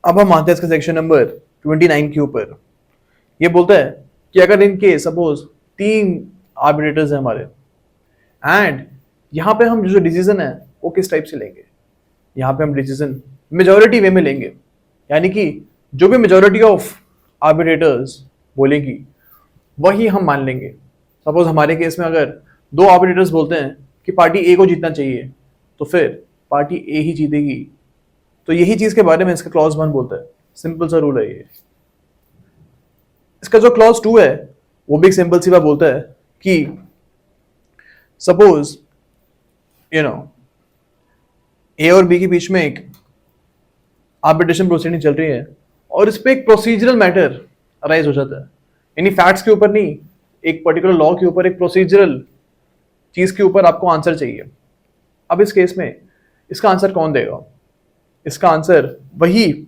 अब हम आते हैं इसके सेक्शन नंबर 29 के ऊपर। ये बोलता है कि अगर इनके सपोज 3 आर्बिट्रेटर्स हैं हमारे, एंड यहाँ पे हम जो डिसीजन है वो किस टाइप से लेंगे। यहाँ पे हम डिसीजन मेजोरिटी वे में लेंगे, यानी कि जो भी मेजोरिटी ऑफ आर्बिट्रेटर्स बोलेगी वही हम मान लेंगे। सपोज हमारे केस में अगर 2 आर्बिट्रेटर्स बोलते हैं कि पार्टी ए को जीतना चाहिए, तो फिर पार्टी ए ही जीतेगी। तो यही चीज के बारे में इसका क्लॉज 1 बोलता है। सिंपल सा रूल है ये। इसका जो क्लॉज 2 है वो भी एक सिंपल सी बात बोलता है कि सपोज यू नो ए और बी के बीच में एक आर्बिट्रेशन प्रोसीडिंग चल रही है और इस पे एक प्रोसीजरल मैटर अराइज हो जाता है, यानी फैक्ट्स के ऊपर नहीं, एक पर्टिकुलर लॉ के ऊपर एक प्रोसीजरल चीज के ऊपर आपको आंसर चाहिए। अब इस केस में इसका आंसर कौन देगा? इसका आंसर वही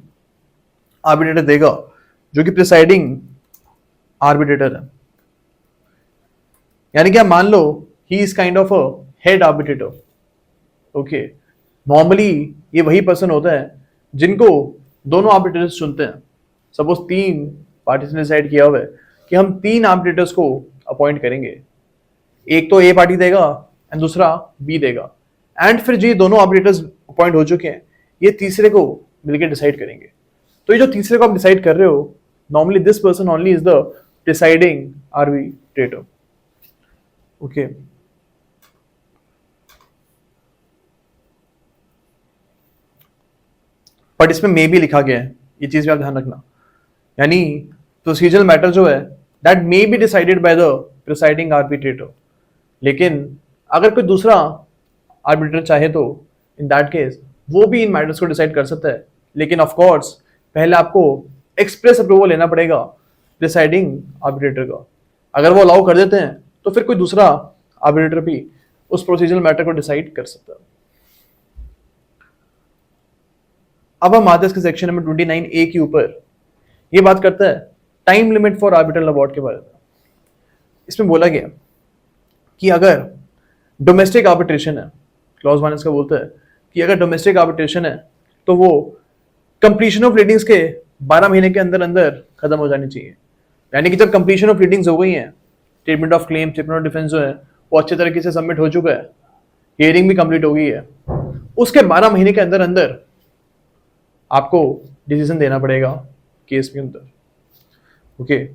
आर्बिट्रेटर देगा जो कि प्रिसाइडिंग आर्बिट्रेटर है। यानी कि आप मान लो he is kind of a head arbitrator. Okay, normally ये वही पर्सन होता है जिनको दोनों आर्बिट्रेटर्स चुनते हैं। सपोज 3 पार्टीज ने डिसाइड किया हुआ है कि हम 3 आर्बिट्रेटर्स को अपॉइंट करेंगे, एक तो ए पार्टी देगा एंड दूसरा बी देगा, एंड फिर जो ये दोनों आर्बिट्रेटर्स अपॉइंट हो चुके हैं ये तीसरे को मिलकर डिसाइड करेंगे। तो ये जो तीसरे को आप डिसाइड कर रहे हो, normally this person only is the deciding arbitrator. Okay, but इसमें मे भी लिखा गया है, ये चीज में आप ध्यान रखना। यानी प्रोसीजरल मैटर जो है that may be decided by the presiding arbitrator, लेकिन अगर कोई दूसरा आर्बिट्रेटर चाहे तो इन दैट केस वो भी इन मैटर्स को डिसाइड कर सकता है, लेकिन ऑफ कोर्स पहले आपको एक्सप्रेस अप्रूवल लेना पड़ेगा प्रिसाइडिंग आर्बिट्रेटर का। अगर वो अलाउ कर देते हैं तो फिर कोई दूसरा आर्बिट्रेटर भी उस प्रोसीजरल मैटर को डिसाइड कर सकता है। अब हम आते हैं इसके सेक्शन नंबर 29A के ऊपर। ये बात करता है time limit for arbitral award के बारे में। इसमें बोला गया कि अगर डोमेस्टिक आर्बिट्रेशन है, क्लॉज 1 इसका बोलता है कि अगर डोमेस्टिक आर्बिट्रेशन है तो वो कंप्लीशन ऑफ रीडिंग्स के 12 महीने के अंदर अंदर खत्म हो जानी चाहिए। यानी कि जब कंप्लीशन ऑफ रीडिंग्स हो गई हैं, statement of claim, statement of defence जो है वो अच्छे तरीके से सबमिट हो चुका है, हियरिंग भी कंप्लीट हो गई है, उसके 12 महीने के अंदर अंदर आपको डिसीजन देना पड़ेगा केस के अंदर। ओके,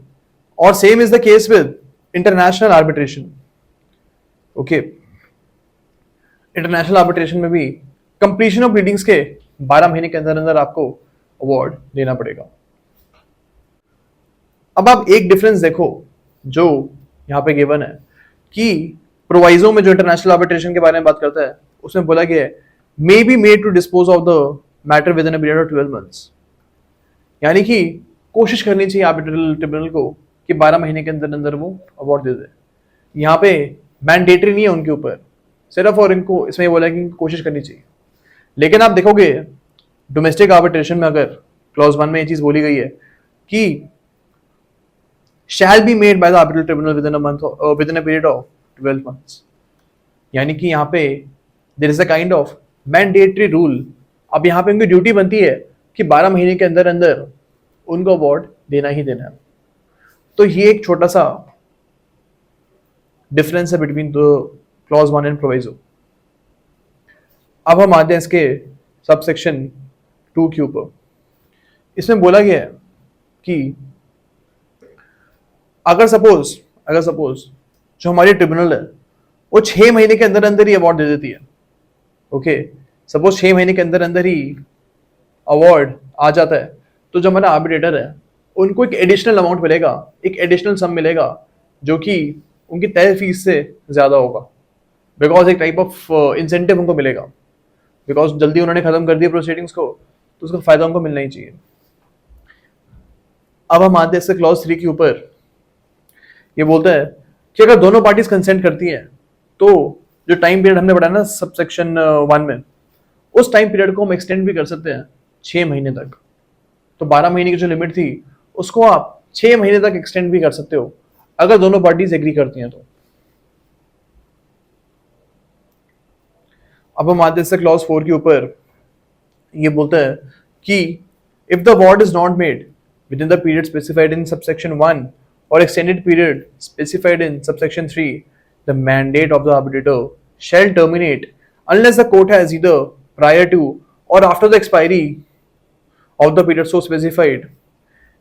और same is the case with international arbitration. Okay, international arbitration में भी कंप्लीशन ऑफ रीडिंग्स के 12 महीने के अंदर अंदर आपको अवार्ड देना पड़ेगा। अब आप एक डिफरेंस देखो जो यहां पे गिवन है कि प्रोवाइजो में जो इंटरनेशनल आर्बिट्रेशन के बारे में बात करता है उसमें बोला गया है may be made to dispose of the matter within a period of 12 months. यानी कि कोशिश करनी चाहिए आर्बिट्रल ट्रिब्यूनल को कि 12 महीने के अंदर अंदर वो अवार्ड दे दे। यहाँ पे मैंडेटरी नहीं है उनके ऊपर, सिर्फ और इनको इसमें ये बोला है कि कोशिश करनी चाहिए। लेकिन आप देखोगे डोमेस्टिक आर्बिट्रेशन में अगर क्लॉज 1 में ये चीज बोली गई है कि shall be made by the arbitral tribunal within a month, within a period of 12 months. यानी कि यहाँ पे there is a kind of mandatory rule. अब यहाँ पे उनकी ड्यूटी बनती है कि 12 महीने के अंदर अंदर उनको अवार्ड देना ही देना है। तो ये एक छोटा सा डिफरेंस है between the clause 1 and proviso. अब हम आते हैं इसके सब सेक्शन 2 के ऊपर। इसमें बोला गया है कि अगर सपोज जो हमारी ट्रिब्यूनल है वो 6 महीने के अंदर अंदर ही अवार्ड दे देती है। ओके, सपोज 6 महीने के अंदर अंदर ही अवार्ड आ जाता है, तो जो हमारा आर्बिट्रेटर है उनको एक एडिशनल अमाउंट मिलेगा, एक एडिशनल सम मिलेगा जो कि उनकी तय फीस से ज्यादा होगा, बिकॉज एक टाइप ऑफ इंसेंटिव उनको मिलेगा, बिकॉज जल्दी उन्होंने खत्म कर दिया प्रोसीडिंग्स को तो उसका फायदा उनको मिलना ही चाहिए। अब हम आते हैं इससे क्लॉज 3 के ऊपर। ये बोलता है कि अगर दोनों पार्टीज कंसेंट करती हैं तो जो टाइम पीरियड हमने बढ़ाया ना सब सेक्शन 1 में, उस टाइम पीरियड को हम एक्सटेंड भी कर सकते हैं 6 महीने तक। तो 12 महीने की जो लिमिट थी उसको आप 6 महीने तक एक्सटेंड भी कर सकते हो अगर दोनों पार्टीज एग्री करती हैं तो। अब हम आते हैं क्लॉज 4 के ऊपर। ये बोलता है कि If the award is not made within the period specified in subsection 1 or extended period specified in subsection 3, the mandate of the arbitrator shall terminate unless the court has either prior to or after the expiry of the period so specified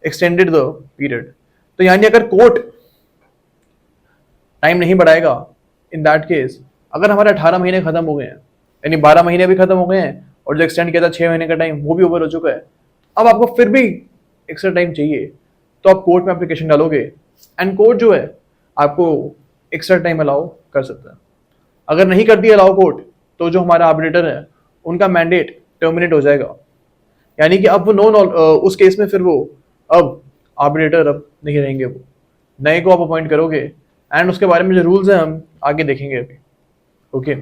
extended the period. तो यानी अगर court time नहीं बढ़ाएगा, in that case अगर हमारे 18 महीने खत्म हो गए हैं, यानी 12 महीने भी खत्म हो गए हैं और जो एक्सटेंड किया था 6 महीने का टाइम वो भी ओवर हो चुका है, अब आपको फिर भी एक्स्ट्रा टाइम चाहिए तो आप कोर्ट में एप्लीकेशन डालोगे एंड कोर्ट जो है आपको एक्स्ट्रा टाइम अलाउ कर सकता है। अगर नहीं कर दिया अलाउ कोर्ट तो जो हमारा आर्बिट्रेटर है उनका मैंडेट टर्मिनेट हो जाएगा, यानी कि अब वो उस केस में फिर वो अब आर्बिट्रेटर अब नहीं रहेंगे, वो नए को आप अपॉइंट करोगे एंड उसके बारे में जो रूल्स हैं हम आगे देखेंगे अभी। ओके,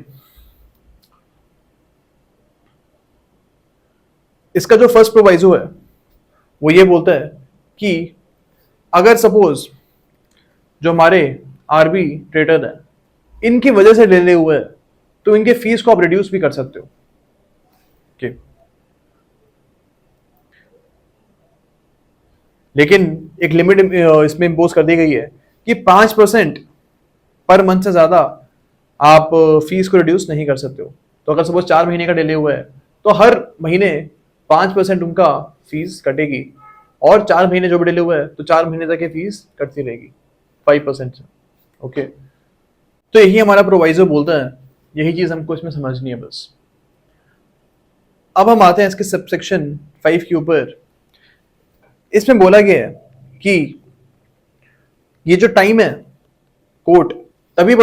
इसका जो फर्स्ट प्रोवाइजो है वो ये बोलता है कि अगर सपोज जो हमारे आर्बिट्रेटर है इनकी वजह से डिले हुआ है तो इनके फीस को आप रिड्यूस भी कर सकते हो। ओके, लेकिन एक लिमिट इसमें इम्पोज कर दी गई है कि 5% पर मंथ से ज्यादा आप फीस को रिड्यूस नहीं कर सकते हो। तो अगर सपोज 4 महीने का डिले हुआ है तो हर महीने 5% उनका फीस कटेगी और 4 महीने जो भी डिले हुआ है तो 4 महीने तक ये फीस कटती रहेगी 5% से। ओके, तो यही हमारा प्रोवाइजर बोलता है, यही चीज हमको इसमें समझनी है बस। अब हम आते हैं इसके सबसेक्शन 5 के ऊपर। इसमें बोला गया है कि ये जो टाइम है कोर्ट तभी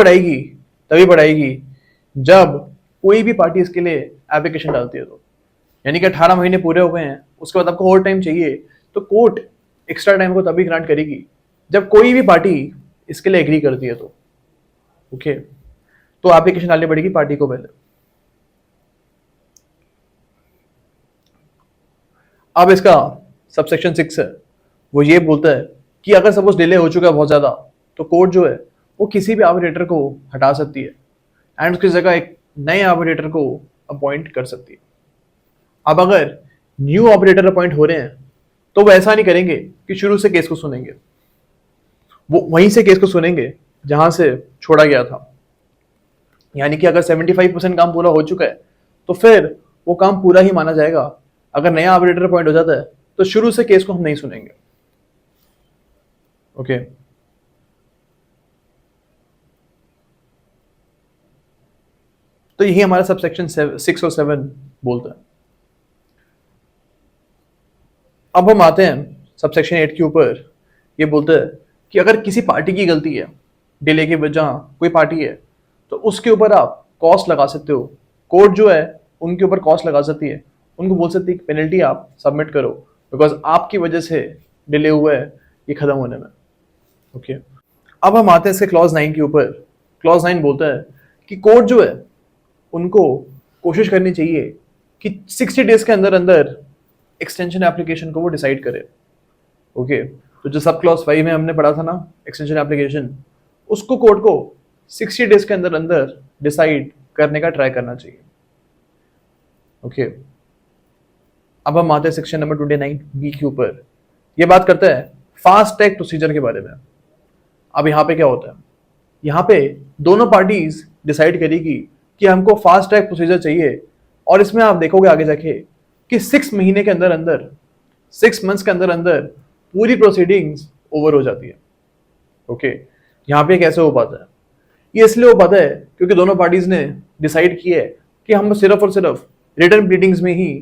बढ़ाएगी जब कोई भी पार्टी इसके लिए एप्लीकेशन डालती है तो, यानी कि 18 महीने पूरे हो गए हैं उसके बाद आपको और टाइम चाहिए तो कोर्ट एक्स्ट्रा टाइम को तभी ग्रांट करेगी जब कोई भी पार्टी इसके लिए एग्री करती है तो। ओके, तो एप्लीकेशन डालनी पड़ेगी पार्टी को पहले। अब इसका सबसेक्शन 6 है, वो ये बोलता है कि अगर सपोज डिले हो चुका है बहुत ज्यादा तो कोर्ट जो है वो किसी भी आर्बिट्रेटर को हटा सकती है एंड उसकी जगह एक नए आर्बिट्रेटर को अपॉइंट कर सकती है। अब अगर न्यू ऑपरेटर अपॉइंट हो रहे हैं तो वो ऐसा नहीं करेंगे कि शुरू से केस को सुनेंगे, वो वहीं से केस को सुनेंगे जहां से छोड़ा गया था। यानी कि अगर 75% काम पूरा हो चुका है तो फिर वो काम पूरा ही माना जाएगा। अगर नया ऑपरेटर अपॉइंट हो जाता है तो शुरू से केस को हम नहीं सुनेंगे। ओके, तो यही हमारा सबसेक्शन 6 और 7 बोलता है। अब हम आते हैं सबसेक्शन 8 के ऊपर। ये बोलता है कि अगर किसी पार्टी की गलती है, डिले की वजह कोई पार्टी है, तो उसके ऊपर आप कॉस्ट लगा सकते हो। कोर्ट जो है उनके ऊपर कॉस्ट लगा सकती है, उनको बोल सकती है कि पेनल्टी आप सबमिट करो बिकॉज आपकी वजह से डिले हुआ है ये खत्म होने में। ओके, अब हम आते हैं इसके क्लॉज 9 के ऊपर। क्लॉज 9 बोलता है कि कोर्ट जो है उनको कोशिश करनी चाहिए कि 60 डेज के अंदर अंदर एक्सटेंशन एप्लीकेशन को वो डिसाइड करे। ओके, तो जो सब क्लॉज 5 में हमने पढ़ा था ना एक्सटेंशन एप्लीकेशन, उसको कोर्ट को 60 डेज के अंदर अंदर डिसाइड करने का ट्राई करना चाहिए। ओके, अब हम आते हैं सेक्शन नंबर 29 बी के ऊपर। ये बात करता है फास्ट ट्रैक प्रोसीजर के बारे में। अब यहाँ पे क्या होता है, यहाँ पे दोनों पार्टीज डिसाइड करेगी कि हमको फास्ट ट्रैक प्रोसीजर चाहिए और इसमें आप देखोगे आगे जाके कि 6 महीने के अंदर अंदर 6 मंथ्स के अंदर अंदर पूरी प्रोसीडिंग्स ओवर हो जाती है। ओके, यहाँ पे कैसे हो पाता है, ये इसलिए हो पाता है क्योंकि दोनों पार्टीज ने डिसाइड किया है कि हम सिर्फ और सिर्फ रिटर्न प्लीडिंग्स में ही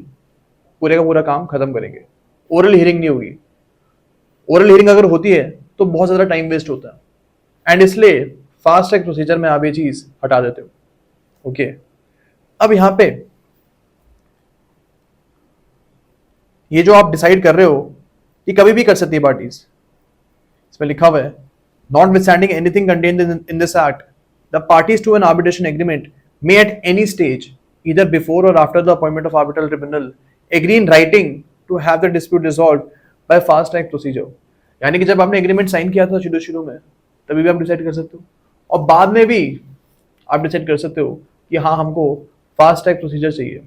पूरे का पूरा काम खत्म करेंगे, ओरल हियरिंग नहीं होगी। ओरल हियरिंग अगर होती है तो बहुत ज्यादा टाइम वेस्ट होता है एंड इसलिए फास्ट ट्रैक प्रोसीजर में आप ये चीज हटा देते हो। ओके, अब यहां पे ये जो आप डिसाइड कर रहे हो ये कभी भी कर सकती है पार्टीज। इसमें लिखा हुआ है notwithstanding anything contained in this act the parties to an arbitration agreement may at any stage either before or after the appointment of arbitral tribunal agree in writing to have the dispute resolved by fast track procedure। यानी कि जब आपने agreement sign किया था शुरू में तभी भी आप डिसाइड कर सकते हो और बाद में भी आप डिसाइड कर सकते हो कि हाँ हमको फास्ट ट्रैक प्रोसीजर चाहिए।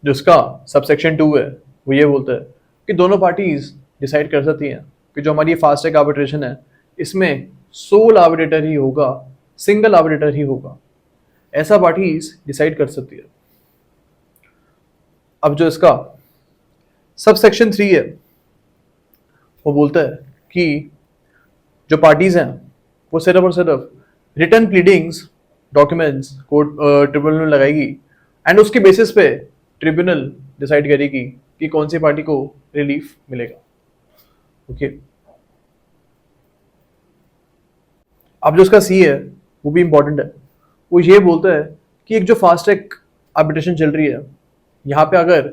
जो इसका सबसेक्शन 2 है वो ये बोलता है कि दोनों पार्टीज डिसाइड कर सकती हैं कि जो हमारी फास्ट ट्रैक आर्बिट्रेशन है इसमें सोल आर्बिट्रेटर ही होगा, सिंगल आर्बिट्रेटर ही होगा, ऐसा पार्टीज डिसाइड कर सकती है। अब जो इसका सबसेक्शन 3 है वो बोलता है कि जो पार्टीज हैं वो सिर्फ और सिर्फ return pleadings documents court tribunal में लगाएगी एंड उसके बेसिस पे ट्रिब्यूनल डिसाइड करेगी कि कौन सी पार्टी को रिलीफ मिलेगा। ओके अब जो उसका सी है वो भी इंपॉर्टेंट है। वो ये बोलता है कि एक जो फास्ट ट्रैक आर्बिट्रेशन चल रही है यहाँ पे अगर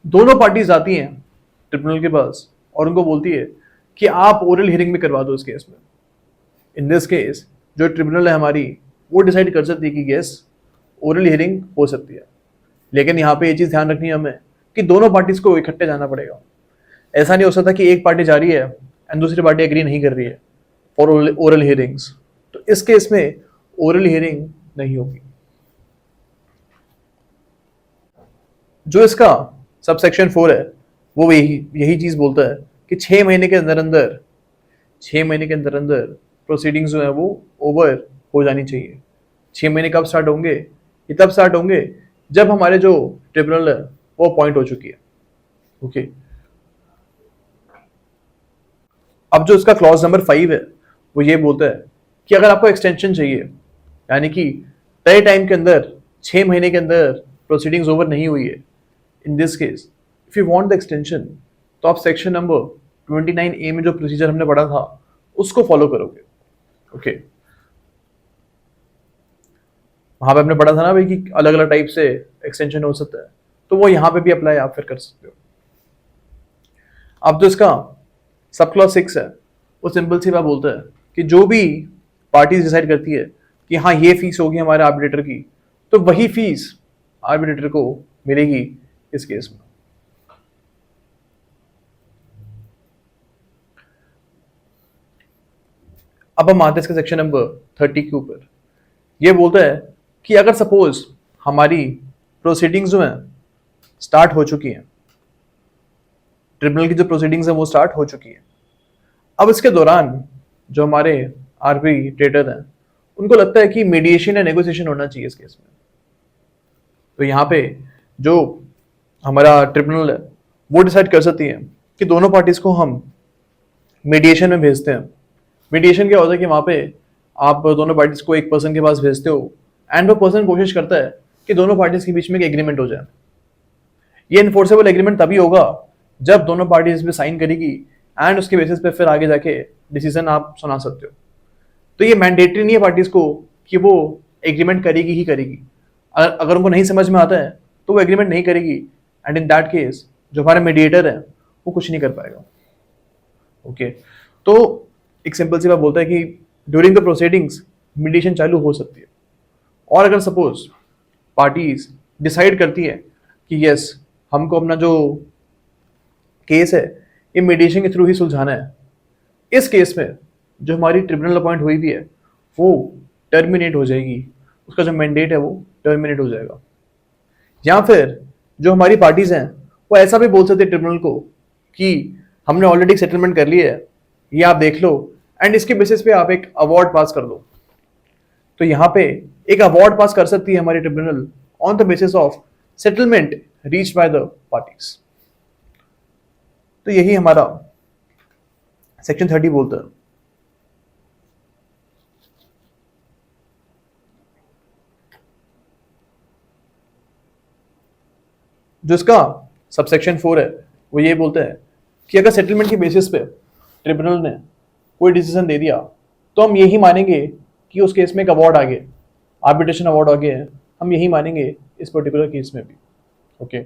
दोनों पार्टीज आती हैं ट्रिब्यूनल के पास और उनको बोलती है कि आप ओरल हियरिंग में करवा दो इस केस में, इन दिस केस जो ट्रिब्यूनल है हमारी वो डिसाइड कर सकती है कि यस ओरल हियरिंग हो सकती है। लेकिन यहाँ पे ये चीज़ ध्यान रखनी है हमें कि दोनों पार्टीज को इकट्ठे जाना पड़ेगा। ऐसा नहीं हो सकता कि एक पार्टी जा रही है एंड दूसरी पार्टी एग्री नहीं कर रही है फॉर ओरल हियरिंग्स, तो इस केस में ओरल हियरिंग नहीं होगी। जो इसका सबसेक्शन 4 है वो यही चीज बोलता है कि 6 महीने के अंदर अंदर प्रोसीडिंग्स जो है वो ओवर हो जानी चाहिए। 6 महीने कब स्टार्ट होंगे? ये तब स्टार्ट होंगे जब हमारे जो ट्रिब्यूनल है वो अपॉइंट हो चुकी है। ओके अब जो इसका क्लॉज नंबर 5 है वो ये बोलता है कि अगर आपको एक्सटेंशन चाहिए यानी कि तय टाइम के अंदर 6 महीने के अंदर प्रोसीडिंग्स ओवर नहीं हुई है, in this case if you want the extension तो आप सेक्शन नंबर 29A में जो प्रोसीजर हमने पढ़ा था उसको फॉलो करोगे। ओके वहां पे हमने पढ़ा था ना भाई कि अलग अलग टाइप से एक्सटेंशन हो सकता है, तो वो यहां पे भी अप्लाई आप फिर कर सकते हो। अब जो इसका सब क्लॉज 6 है वो सिंपल सी बात बोलता है कि जो भी पार्टीज डिसाइड करती है कि हाँ ये फीस होगी हमारे आर्बिट्रेटर की, तो वही फीस आर्बिट्रेटर को मिलेगी इस केस में। अब हम आते हैं इसके सेक्शन नंबर 30 के ऊपर। ये बोलता है कि अगर सपोज हमारी प्रोसीडिंग्स जो हैं स्टार्ट हो चुकी हैं, ट्रिब्यूनल की जो प्रोसीडिंग्स हैं वो स्टार्ट हो चुकी है, अब इसके दौरान जो हमारे आर्बिट्रेटर हैं उनको लगता है कि मीडिएशन या नेगोशिएशन होना चाहिए इस केस में, तो यहाँ पे जो हमारा ट्रिब्यूनल है वो डिसाइड कर सकती है कि दोनों पार्टीज को हम मीडिएशन में भेजते हैं। मीडिएशन क्या होता है कि वहाँ पे आप दोनों पार्टीज को एक पर्सन के पास भेजते हो एंड वो पर्सन कोशिश करता है कि दोनों पार्टीज के बीच में एक एग्रीमेंट हो जाए। ये इन्फोर्सेबल एग्रीमेंट तभी होगा जब दोनों पार्टीज इस पर साइन करेगी एंड उसके बेसिस पे फिर आगे जाके डिसीजन आप सुना सकते हो। तो ये मैंडेटरी नहीं है पार्टीज को कि वो एग्रीमेंट करेगी ही करेगी। अगर उनको नहीं समझ में आता है तो वो एग्रीमेंट नहीं करेगी एंड इन दैट केस जो हमारा मीडिएटर है वो कुछ नहीं कर पाएगा। ओके तो एक सिंपल सी बात बोलता है कि ड्यूरिंग द प्रोसीडिंग्स मीडिएशन चालू हो सकती है, और अगर सपोज पार्टीज डिसाइड करती है कि यस हमको अपना जो केस है ये मीडिएशन के थ्रू ही सुलझाना है, इस केस में जो हमारी ट्रिब्यूनल अपॉइंट हुई भी है वो टर्मिनेट हो जाएगी, उसका जो मैंडेट है वो टर्मिनेट हो जाएगा। या फिर जो हमारी पार्टीज हैं वो ऐसा भी बोल सकते हैं ट्रिब्यूनल को कि हमने ऑलरेडी सेटलमेंट कर लिया है, ये आप देख लो एंड इसके बेसिस पे आप एक अवार्ड पास कर दो। तो यहाँ पे एक अवार्ड पास कर सकती है हमारी tribunal on the basis of settlement reached by the parties. तो यही हमारा सेक्शन 30 बोलता है। जो इसका सबसेक्शन 4 है वो ये बोलता है कि अगर सेटलमेंट के बेसिस पे ट्रिब्यूनल ने कोई डिसीजन दे दिया तो हम यही मानेंगे कि उस केस में एक अवार्ड आ गया, आर्बिट्रेशन अवार्ड आ गया है, हम यही मानेंगे इस पर्टिकुलर केस में भी। ओके